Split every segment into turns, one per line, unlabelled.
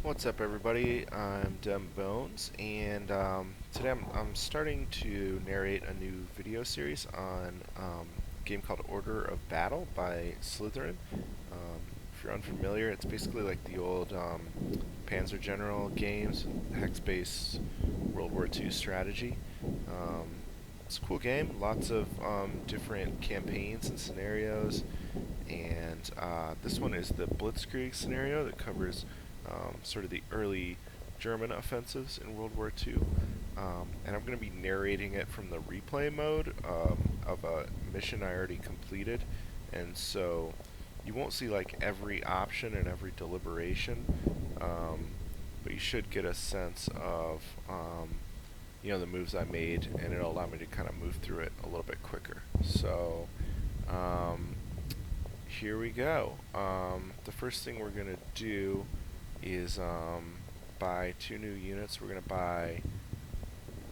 What's up, everybody? I'm Dem Bones, and today I'm starting to narrate a new video series on a game called Order of Battle by Slytherin. If you're unfamiliar, it's basically like the old Panzer General games, hex-based World War II strategy. Um, it's a cool game, lots of different campaigns and scenarios, and this one is the Blitzkrieg scenario that covers sort of the early German offensives in World War II. And I'm going to be narrating it from the replay mode of a mission I already completed. And so you won't see like every option and every deliberation, but you should get a sense of the moves I made, and it'll allow me to kind of move through it a little bit quicker. So here we go. The first thing we're going to do is buy 2 new units. We're going to buy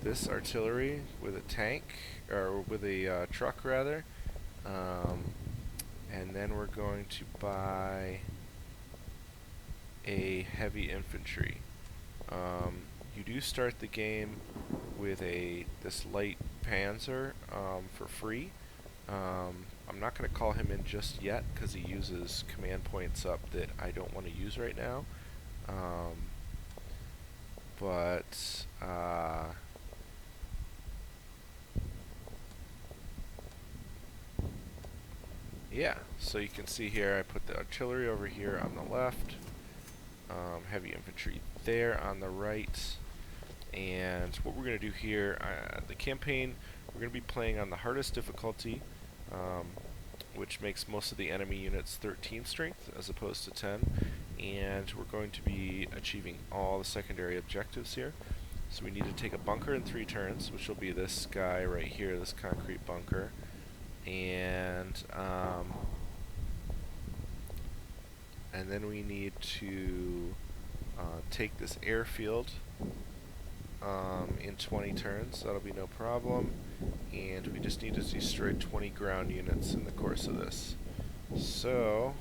this artillery with a tank, or with a truck rather, and then we're going to buy a heavy infantry. You do start the game with this light panzer for free. I'm not going to call him in just yet because he uses command points up that I don't want to use right now. Yeah, so you can see here I put the artillery over here on the left, heavy infantry there on the right, and what we're going to do here, the campaign, we're going to be playing on the hardest difficulty, which makes most of the enemy units 13 strength as opposed to 10, and we're going to be achieving all the secondary objectives here. So we need to take a bunker in 3 turns, which will be this guy right here, this concrete bunker, and then we need to take this airfield in 20 turns. That'll be no problem, and we just need to destroy 20 ground units in the course of this. So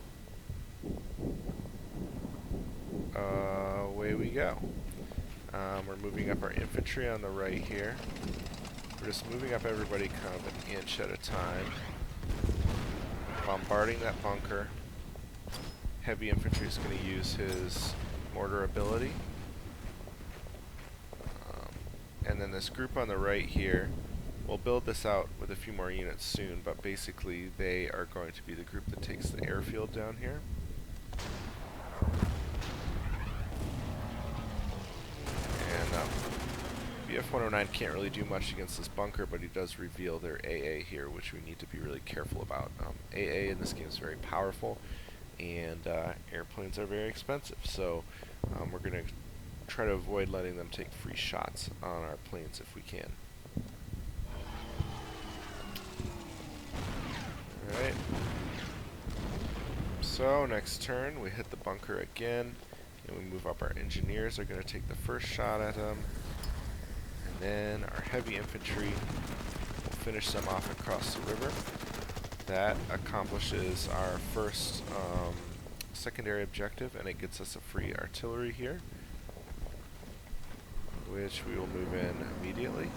away we go. We're moving up our infantry on the right here. We're just moving up everybody kind of an inch at a time, bombarding that bunker. Heavy infantry is going to use his mortar ability. And then this group on the right here, we'll build this out with a few more units soon, but basically they are going to be the group that takes the airfield down here. And BF-109 can't really do much against this bunker, but he does reveal their AA here, which we need to be really careful about. AA in this game is very powerful, and airplanes are very expensive, so we're going to try to avoid letting them take free shots on our planes if we can. Alright. So next turn we hit the bunker again, and we move up. Our engineers are going to take the first shot at them, and then our heavy infantry will finish them off across the river. That accomplishes our first secondary objective, and it gets us a free artillery here, which we will move in immediately.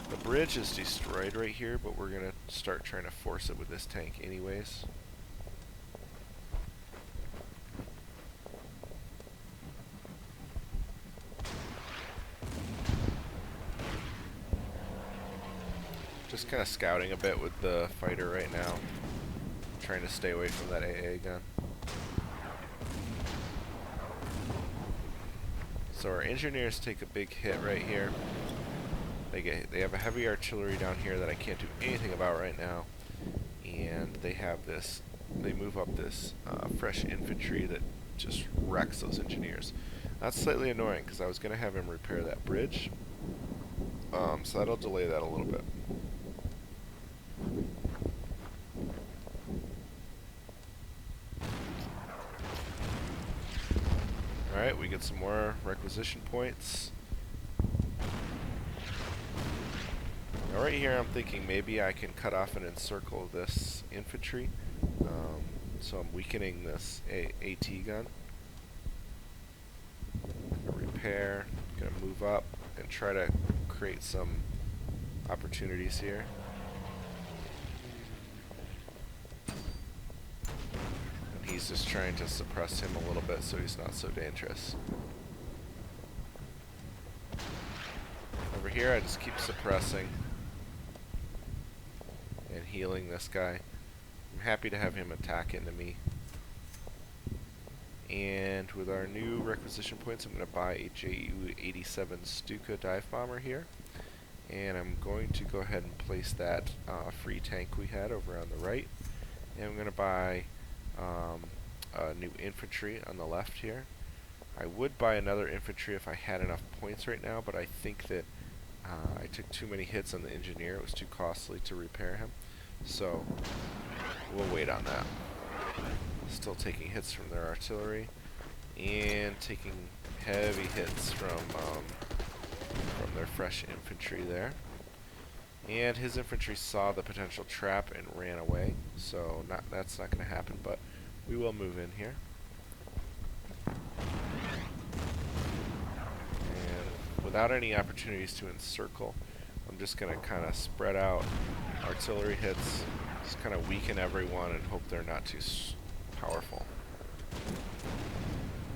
The bridge is destroyed right here, but we're going to start trying to force it with this tank anyways. Just kind of scouting a bit with the fighter right now, trying to stay away from that AA gun. So our engineers take a big hit right here. They have a heavy artillery down here that I can't do anything about right now, and they move up this fresh infantry that just wrecks those engineers. That's slightly annoying because I was going to have him repair that bridge, so that'll delay that a little bit. Alright, we get some more requisition points. Now right here I'm thinking maybe I can cut off and encircle this infantry. So I'm weakening this AT gun. repair. Gonna move up and try to create some opportunities here. And he's just trying to suppress him a little bit so he's not so dangerous. Over here I just keep suppressing and healing this guy. I'm happy to have him attack into me. And with our new requisition points, I'm going to buy a Ju-87 Stuka dive bomber here. And I'm going to go ahead and place that free tank we had over on the right. And I'm going to buy a new infantry on the left here. I would buy another infantry if I had enough points right now, but I think that I took too many hits on the engineer. It was too costly to repair him. So we'll wait on that. Still taking hits from their artillery and taking heavy hits from their fresh infantry there. And his infantry saw the potential trap and ran away, so that's not going to happen, but we will move in here. And without any opportunities to encircle, I'm just going to kind of spread out artillery hits, just kind of weaken everyone and hope they're not too powerful.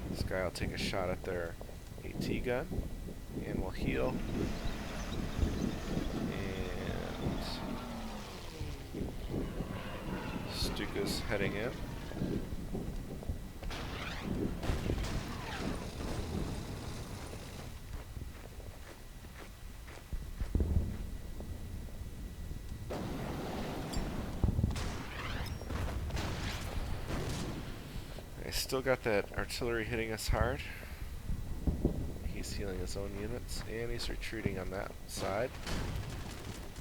This guy will take a shot at their AT gun, and we'll heal. And Stuka's heading in. Still got that artillery hitting us hard. He's healing his own units, and he's retreating on that side.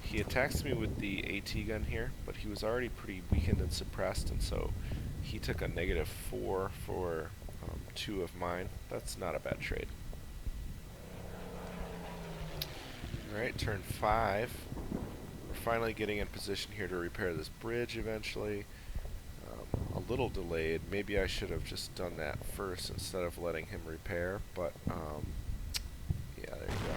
He attacks me with the AT gun here, but he was already pretty weakened and suppressed, and so he took a -4 for 2 of mine. That's not a bad trade. Alright, turn 5. We're finally getting in position here to repair this bridge eventually. A little delayed. Maybe I should have just done that first instead of letting him repair, but yeah, there you go.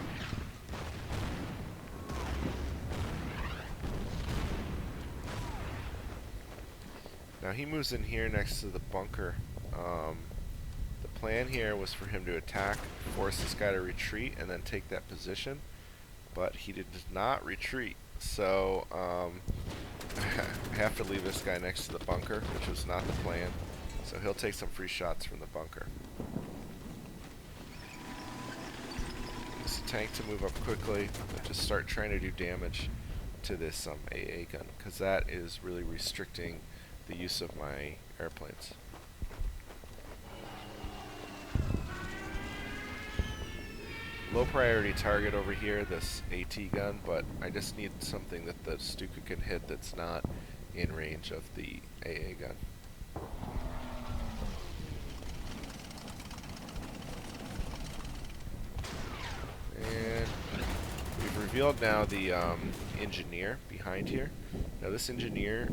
Now he moves in here next to the bunker. The plan here was for him to attack, force this guy to retreat, and then take that position, but he did not retreat, so I have to leave this guy next to the bunker, which was not the plan. So he'll take some free shots from the bunker. Use the tank to move up quickly, but just start trying to do damage to this AA gun, because that is really restricting the use of my airplanes. Low priority target over here, this AT gun, but I just need something that the Stuka can hit that's not in range of the AA gun. And we've revealed now the engineer behind here. Now this engineer,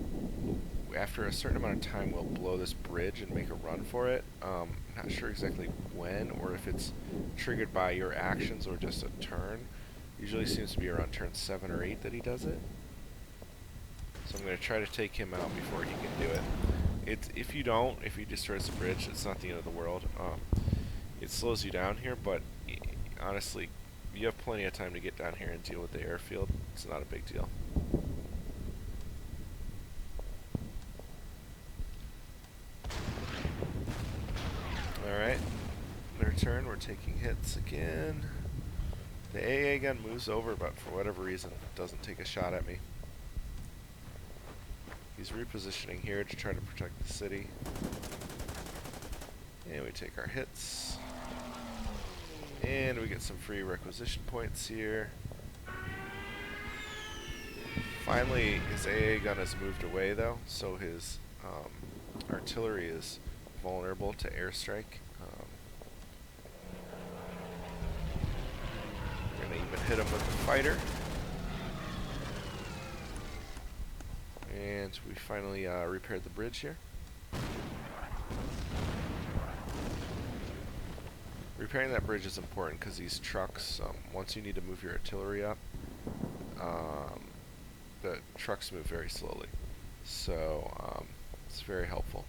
after a certain amount of time, will blow this bridge and make a run for it. Not sure exactly when, or if it's triggered by your actions or just a turn. Usually seems to be around turn 7 or 8 that he does it. So I'm going to try to take him out before he can do it. If he destroys the bridge, it's not the end of the world. It slows you down here, but honestly, you have plenty of time to get down here and deal with the airfield. It's not a big deal. Alright, their turn, we're taking hits again. The AA gun moves over, but for whatever reason, doesn't take a shot at me. He's repositioning here to try to protect the city. And we take our hits. And we get some free requisition points here. Finally, his AA gun has moved away though, so his artillery is vulnerable to airstrike. We're going to even hit him with the fighter. And we finally repaired the bridge here. repairing that bridge is important because these trucks, once you need to move your artillery up, the trucks move very slowly. So it's very helpful.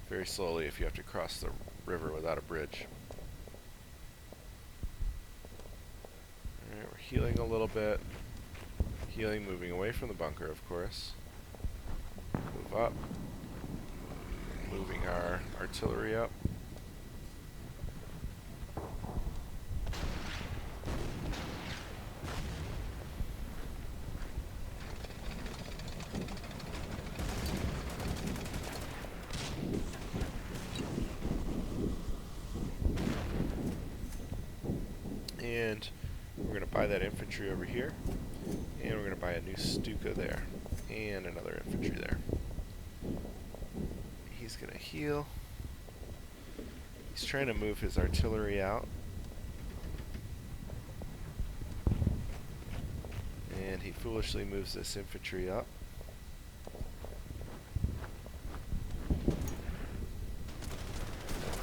Very slowly if you have to cross the river without a bridge. Alright, we're healing a little bit. Healing, moving away from the bunker, of course. Move up. Moving our artillery up. And we're going to buy that infantry over here. And we're going to buy a new Stuka there. And another infantry there. He's going to heal. He's trying to move his artillery out. And he foolishly moves this infantry up.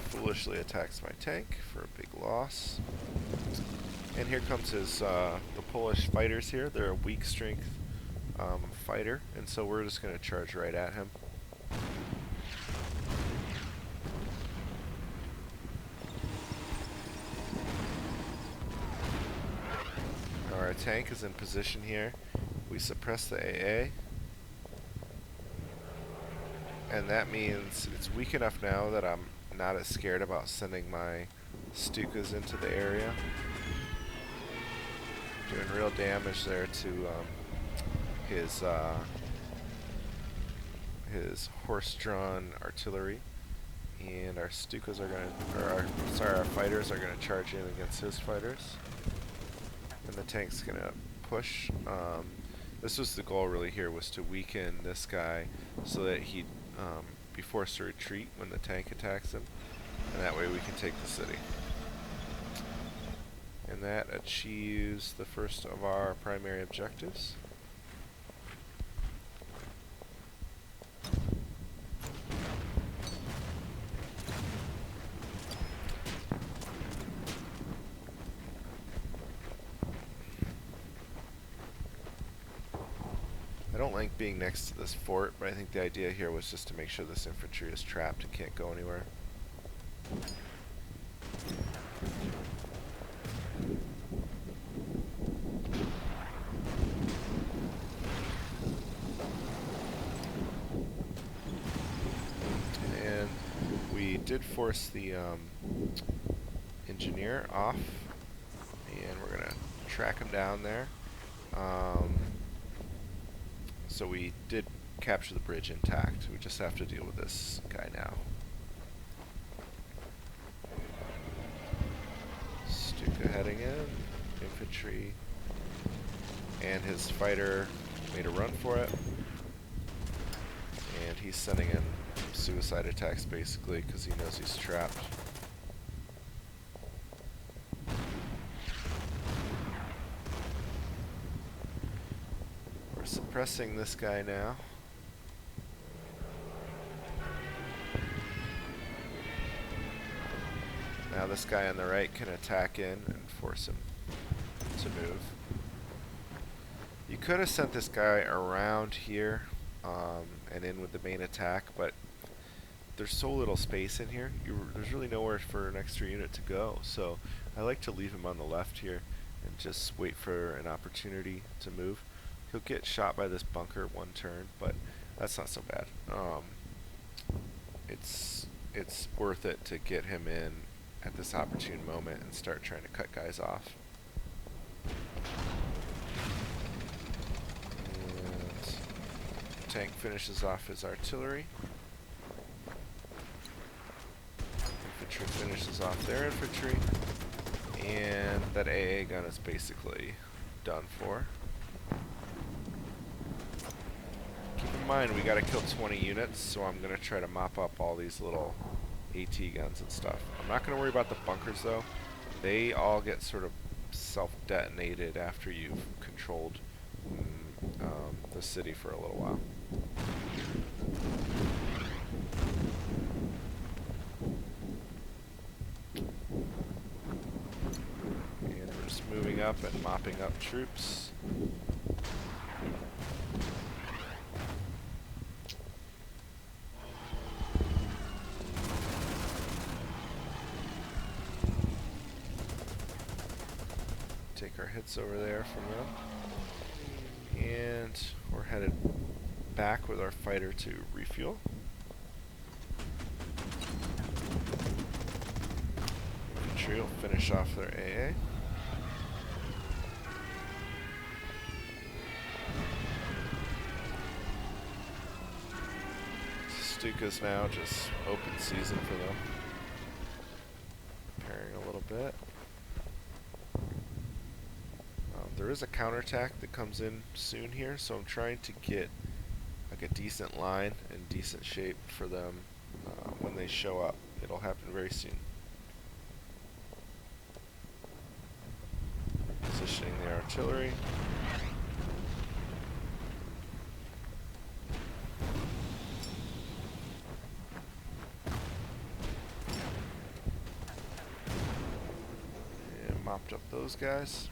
Foolishly attacks my tank for a big loss. And here comes his the Polish fighters here. They're a weak strength fighter, and so we're just going to charge right at him. Our tank is in position here. We suppress the AA. And that means it's weak enough now that I'm not as scared about sending my Stukas into the area. Doing real damage there to his horse-drawn artillery, and our Stukas are going to, our fighters are going to charge in against his fighters, and the tank's going to push. This was the goal really here, was to weaken this guy so that he'd be forced to retreat when the tank attacks him, and that way we can take the city. And that achieves the first of our primary objectives. I don't like being next to this fort, but I think the idea here was just to make sure this infantry is trapped and can't go anywhere. And we did force the engineer off, and we're going to track him down there. So we did capture the bridge intact. We just have to deal with this guy now. Stuka heading in, infantry, and his fighter made a run for it. And he's sending in suicide attacks basically because he knows he's trapped. We're suppressing this guy now. Now this guy on the right can attack in and force him to move. You could have sent this guy around here and in with the main attack, but there's so little space in here. There's really nowhere for an extra unit to go. So I like to leave him on the left here and just wait for an opportunity to move. He'll get shot by this bunker one turn, but that's not so bad. It's worth it to get him in at this opportune moment and start trying to cut guys off. And tank finishes off his artillery. Infantry finishes off their infantry. And that AA gun is basically done for. Keep in mind, we gotta kill 20 units, so I'm gonna try to mop up all these little AT guns and stuff. I'm not gonna worry about the bunkers though. They all get sort of self-detonated after you've controlled the city for a little while. up and mopping up troops. Take our hits over there from them. And we're headed back with our fighter to refuel. Infantry will finish off their AA. Stuka's now just open season for them. Preparing a little bit. There is a counterattack that comes in soon here, so I'm trying to get like a decent line and decent shape for them when they show up. It'll happen very soon. Positioning the artillery. And mopped up those guys.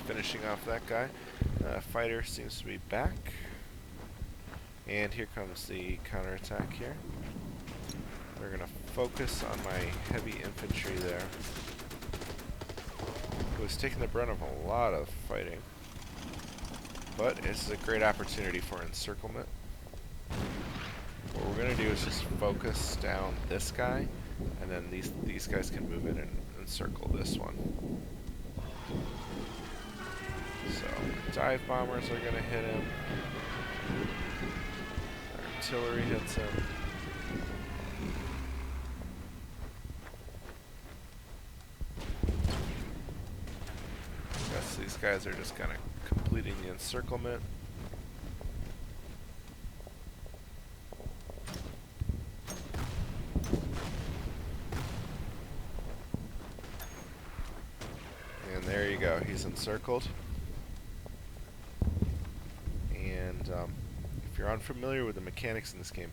Finishing off that guy. Fighter seems to be back. And here comes the counterattack here. They're going to focus on my heavy infantry there, who is taking the brunt of a lot of fighting. But it's a great opportunity for encirclement. What we're going to do is just focus down this guy, and then these guys can move in and encircle this one. So, dive bombers are going to hit him. Artillery hits him. I guess these guys are just kind of completing the encirclement. And there you go, he's encircled. If you're unfamiliar with the mechanics in this game,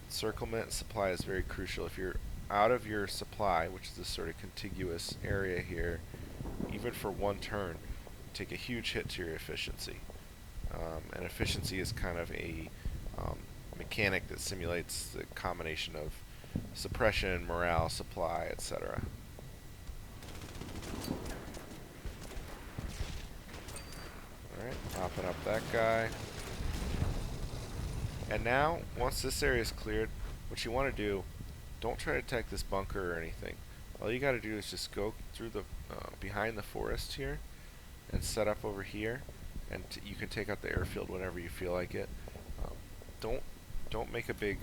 encirclement supply is very crucial. If you're out of your supply, which is this sort of contiguous area here, even for one turn, you take a huge hit to your efficiency. And efficiency is kind of a mechanic that simulates the combination of suppression, morale, supply, etc. Alright, mopping up that guy. And now, once this area is cleared, what you want to do, don't try to attack this bunker or anything. All you got to do is just go through the behind the forest here and set up over here, and you can take out the airfield whenever you feel like it. Don't make a big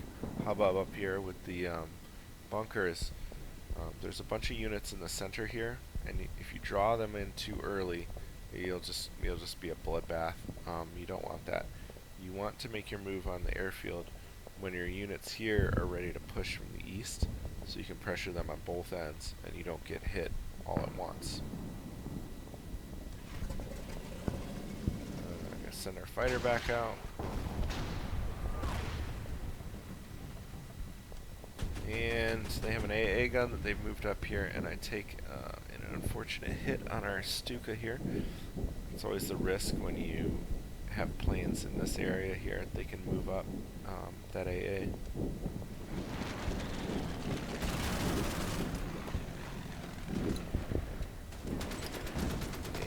hubbub up here with the bunkers. There's a bunch of units in the center here, and if you draw them in too early, you'll just be a bloodbath. You don't want that. You want to make your move on the airfield when your units here are ready to push from the east, so you can pressure them on both ends and you don't get hit all at once. I'm going to send our fighter back out. And they have an AA gun that they've moved up here, and I take an unfortunate hit on our Stuka here. It's always the risk when you have planes in this area here. They can move up that AA.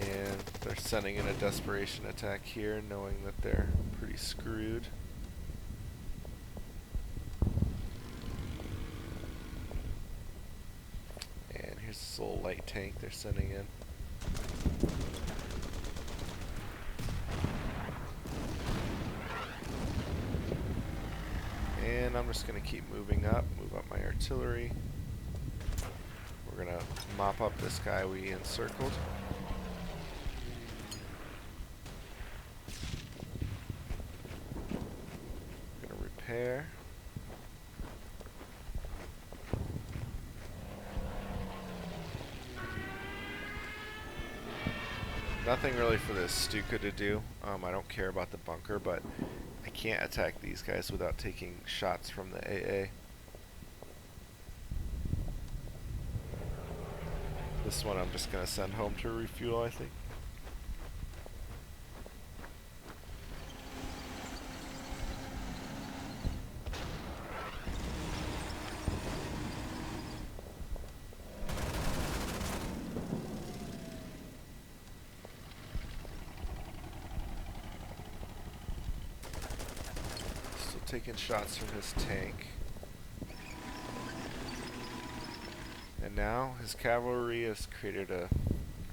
And they're sending in a desperation attack here, knowing that they're pretty screwed. And here's this little light tank they're sending in. And I'm just going to keep moving up, move up my artillery. We're going to mop up this guy we encircled. Going to repair. nothing really for the Stuka to do. I don't care about the bunker, but I can't attack these guys without taking shots from the AA. This one I'm just going to send home to refuel, I think. Still taking shots from his tank. And now his cavalry has created a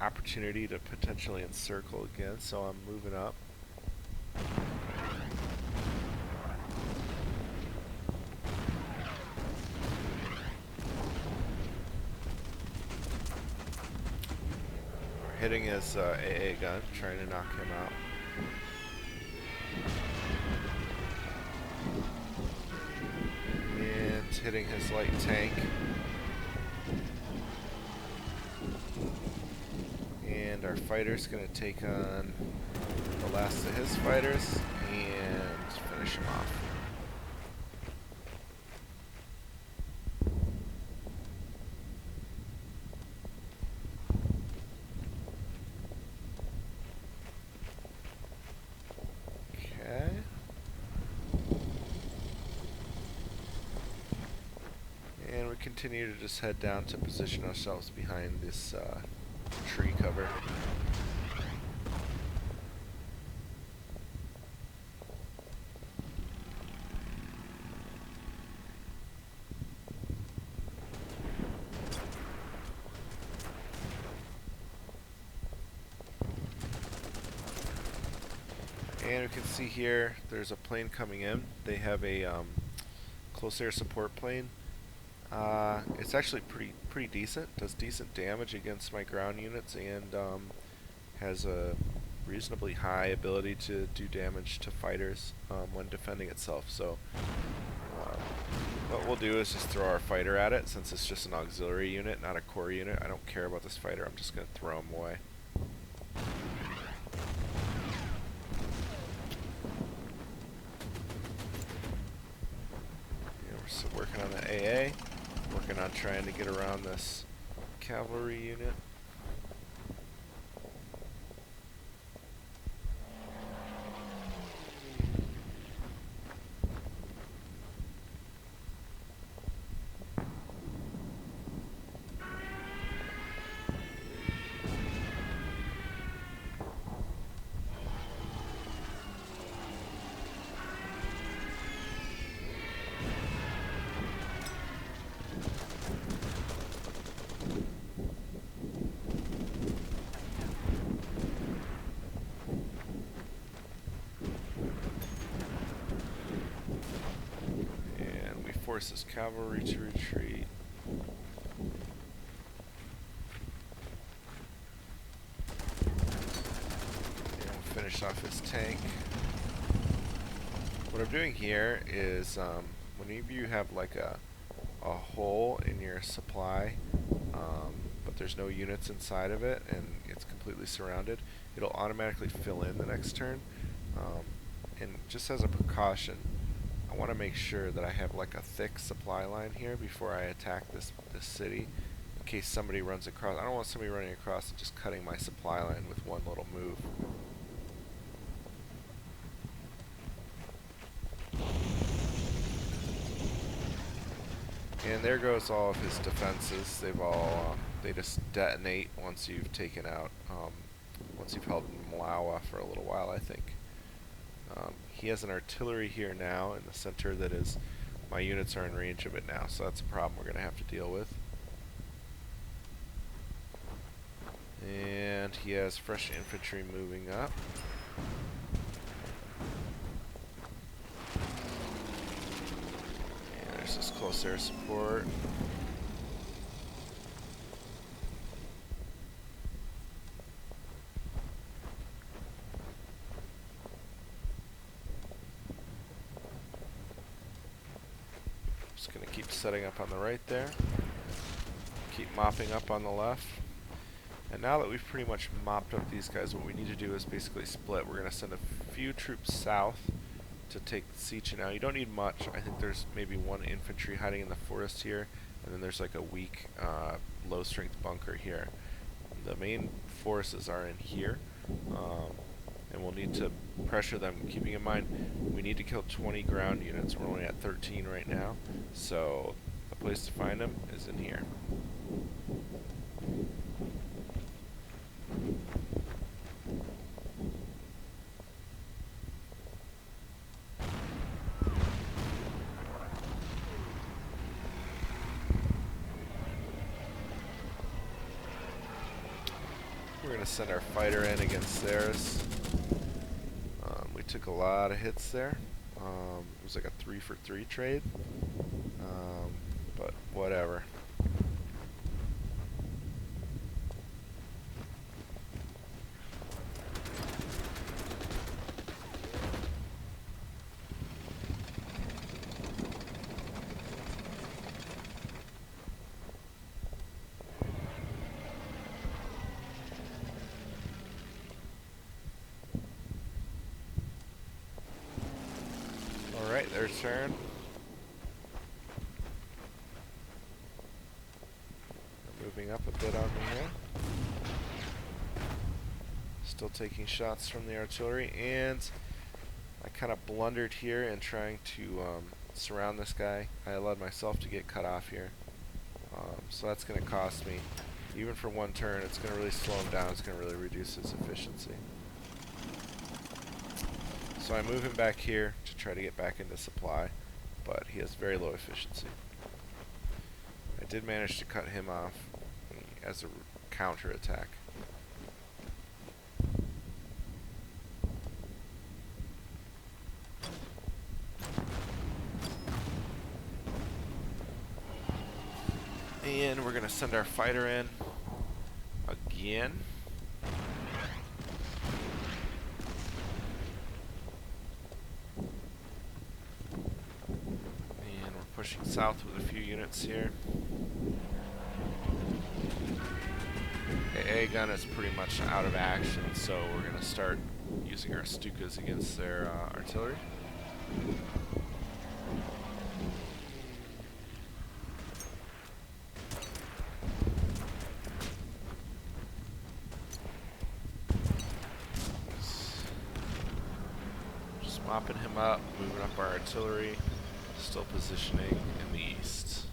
opportunity to potentially encircle again, so I'm moving up. We're hitting his AA gun, trying to knock him out. And hitting his light tank. And our fighter's going to take on the last of his fighters and finish him off. Okay. And we continue to just head down to position ourselves behind this tree cover. And we can see here there's a plane coming in. They have a close air support plane. It's actually pretty decent. Does decent damage against my ground units and has a reasonably high ability to do damage to fighters when defending itself. So what we'll do is just throw our fighter at it, since it's just an auxiliary unit, not a core unit. I don't care about this fighter. I'm just going to throw him away. So working on the AA, working on trying to get around this cavalry unit. Forces cavalry to retreat. And we'll finish off his tank. What I'm doing here is whenever you have like a hole in your supply, but there's no units inside of it and it's completely surrounded, it'll automatically fill in the next turn. And just as a precaution, I want to make sure that I have like a thick supply line here before I attack this city, in case somebody runs across. I don't want somebody running across and just cutting my supply line with one little move. And there goes all of his defenses. They just detonate once you've taken out, once you've held Mlawa for a little while, I think. He has an artillery here now in the center that is, my units are in range of it now, so that's a problem we're going to have to deal with. And he has fresh infantry moving up. And there's this close air support. Just going to keep setting up on the right there. Keep mopping up on the left. And now that we've pretty much mopped up these guys, what we need to do is basically split. We're going to send a few troops south to take Siege. Now, you don't need much. I think there's maybe one infantry hiding in the forest here, and then there's like a weak, low-strength bunker here. The main forces are in here, and we'll need to pressure them. Keeping in mind, we need to kill 20 ground units. We're only at 13 right now, so the place to find them is in here. We're going to send our fighter in against theirs. We took a lot of hits there. It was like a 3-for-3 trade, but whatever. Alright, their turn. They're moving up a bit on me here. Still taking shots from the artillery, and I kind of blundered here in trying to surround this guy. I allowed myself to get cut off here. So that's going to cost me. Even for one turn, it's going to really slow him down. It's going to really reduce his efficiency. So I move him back here to try to get back into supply, but he has very low efficiency. I did manage to cut him off as a counter attack. And we're going to send our fighter in again. Pushing south with a few units here. AA gun is pretty much out of action, so we're going to start using our Stukas against their artillery. Just mopping him up, moving up our artillery. Still positioning in the east.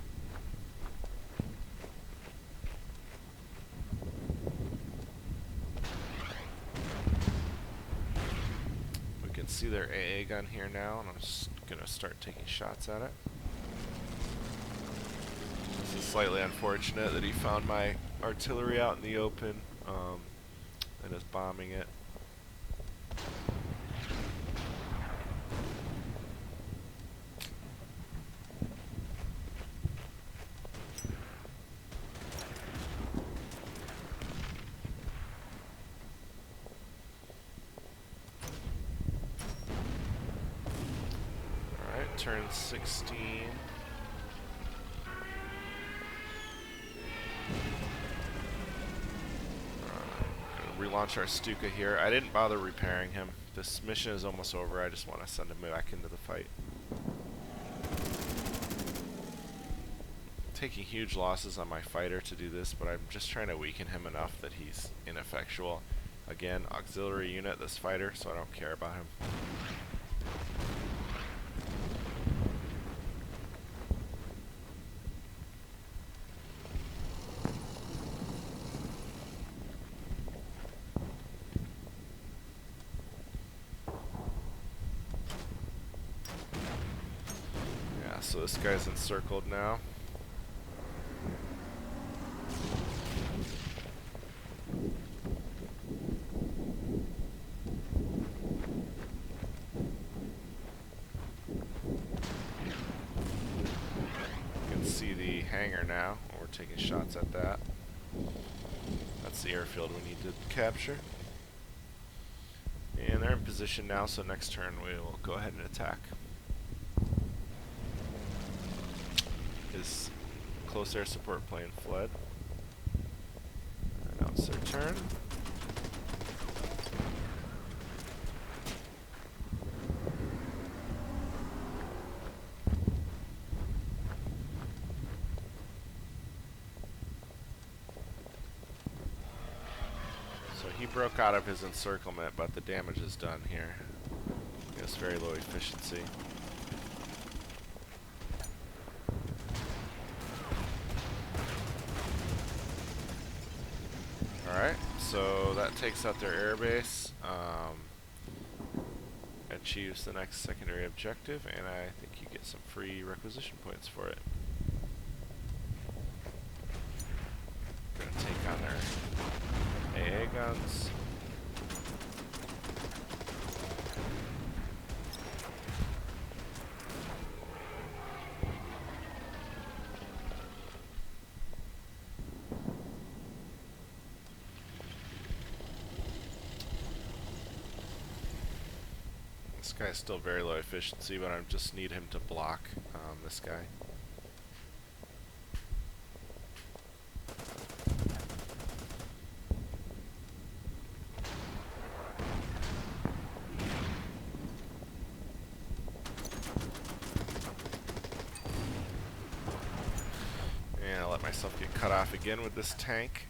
We can see their AA gun here now, and I'm just going to start taking shots at it. This is slightly unfortunate that he found my artillery out in the open and is bombing it. Turn 16. Relaunch our Stuka here. I didn't bother repairing him. This mission is almost over. I just want to send him back into the fight. Taking huge losses on my fighter to do this, but I'm just trying to weaken him enough that he's ineffectual. Again, auxiliary unit, this fighter, so I don't care about him. So this guy's encircled now. You can see the hangar now. We're taking shots at that. That's the airfield we need to capture. And they're in position now, so next turn we will go ahead and attack. His close air support plane fled. And now it's their turn. So he broke out of his encirclement, but the damage is done here. He has very low efficiency. Alright, so that takes out their airbase. Achieves the next secondary objective, and I think you get some free requisition points for it. Gonna take on their AA guns. This guy's still very low efficiency, but I just need him to block this guy. And I'll let myself get cut off again with this tank.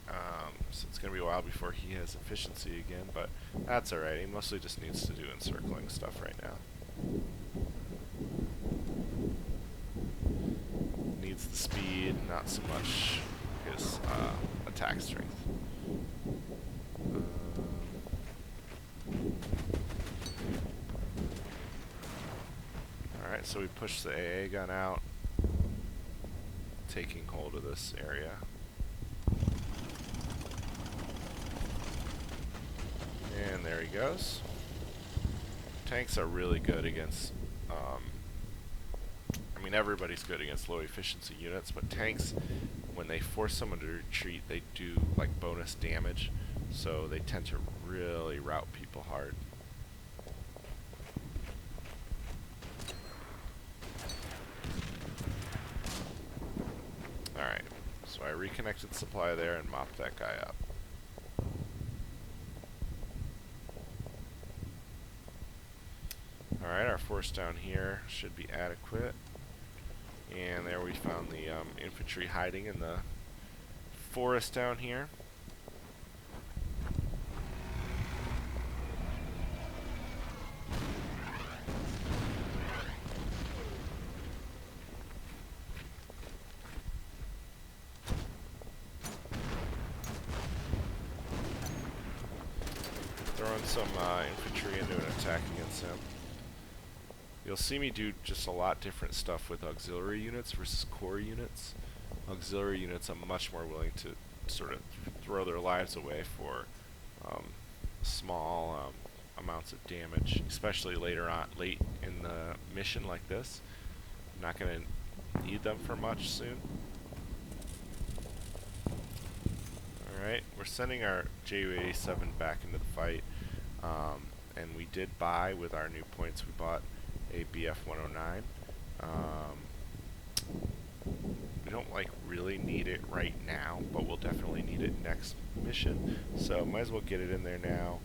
So it's going to be a while before he has efficiency again, but that's alright. He mostly just needs to do encircling stuff right now. Needs the speed, not so much his attack strength. Alright, so we push the AA gun out, taking hold of this area. And there he goes. Tanks are really good against, I mean everybody's good against low efficiency units, but tanks, when they force someone to retreat, they do like bonus damage, so they tend to really rout people hard. Alright, so I reconnected supply there and mopped that guy up. Alright, our force down here should be adequate. And there we found the infantry hiding in the forest down here. Throwing some infantry into an attack against him. You'll see me do just a lot different stuff with auxiliary units versus core units. Auxiliary units I'm much more willing to sort of throw their lives away for small amounts of damage, especially later on, late in the mission like this. I'm not going to need them for much soon. Alright, we're sending our Ju-87 back into the fight, and we did buy with our new points. We bought a BF-109. We don't like really need it right now, but we'll definitely need it next mission. So might as well get it in there now.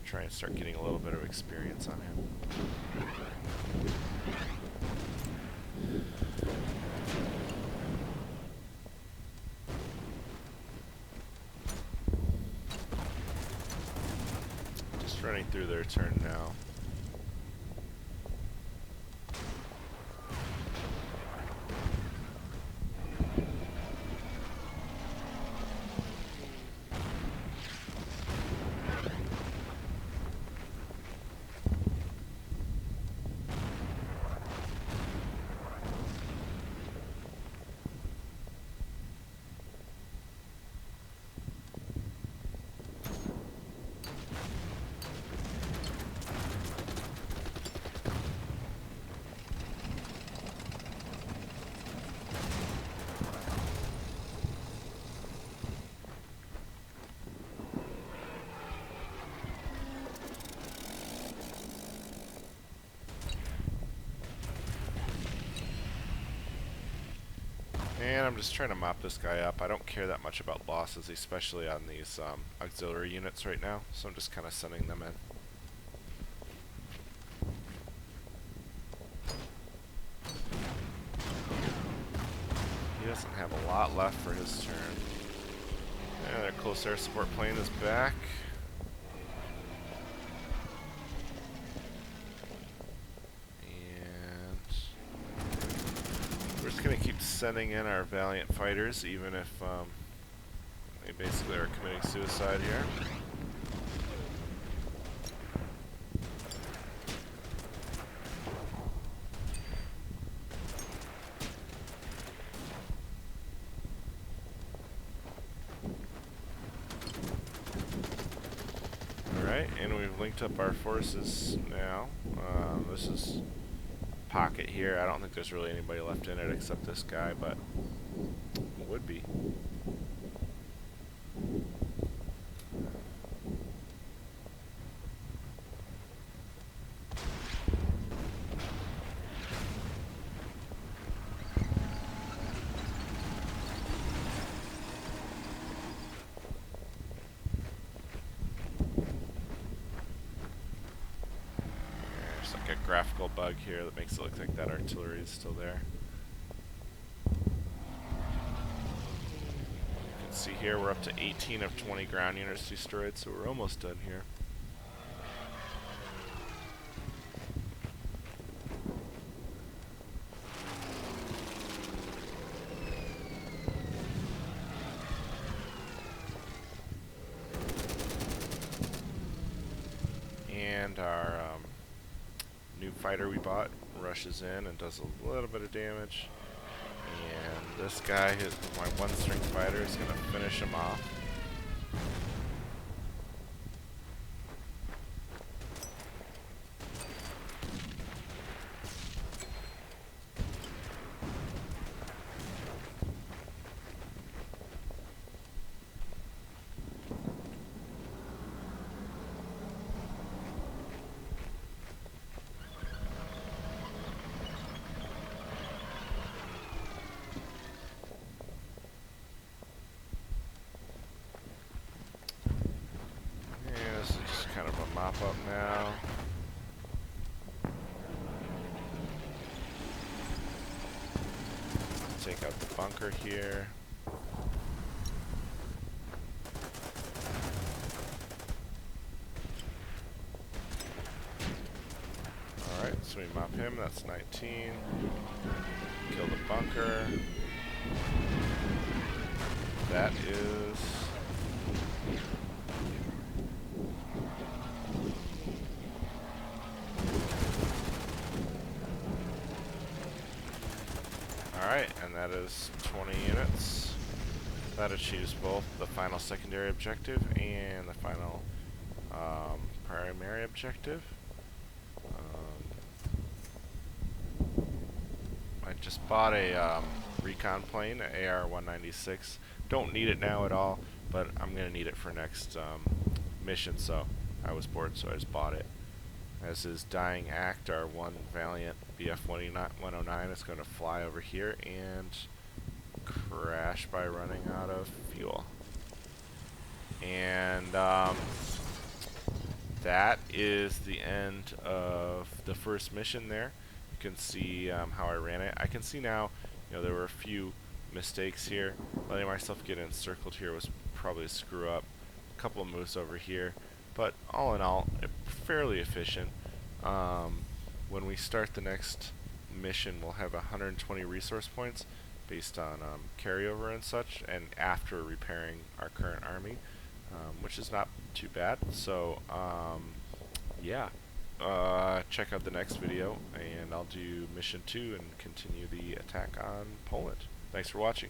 Try and start getting a little bit of experience on him. Just running through their turn now. And I'm just trying to mop this guy up. I don't care that much about losses, especially on these auxiliary units right now, so I'm just kind of sending them in. He doesn't have a lot left for his turn. And their close air support plane is back. We're just going to keep sending in our valiant fighters, even if they basically are committing suicide here. Alright, and we've linked up our forces now. This is pocket here. I don't think there's really anybody left in it except this guy, but would be. A graphical bug here that makes it look like that artillery is still there. You can see here we're up to 18 of 20 ground units destroyed, so we're almost done here. And our new fighter we bought rushes in and does a little bit of damage. And this guy, my one-string fighter, is going to finish him off. Kind of a mop up now. Take out the bunker here. Alright, so we mop him, that's 19. Kill the bunker. That is... Alright, and that is 20 units. That achieves both the final secondary objective and the final primary objective. I just bought a recon plane, an AR-196. Don't need it now at all, but I'm going to need it for next mission, so I was bored, so I just bought it. As his dying act, our one valiant BF-109 is going to fly over here and crash by running out of fuel. And that is the end of the first mission there. You can see how I ran it. I can see now, there were a few mistakes here. Letting myself get encircled here was probably a screw up. A couple of moves over here. But all in all, fairly efficient. When we start the next mission, we'll have 120 resource points based on carryover and such, and after repairing our current army, which is not too bad. So, yeah. Check out the next video, and I'll do mission 2 and continue the attack on Poland. Thanks for watching.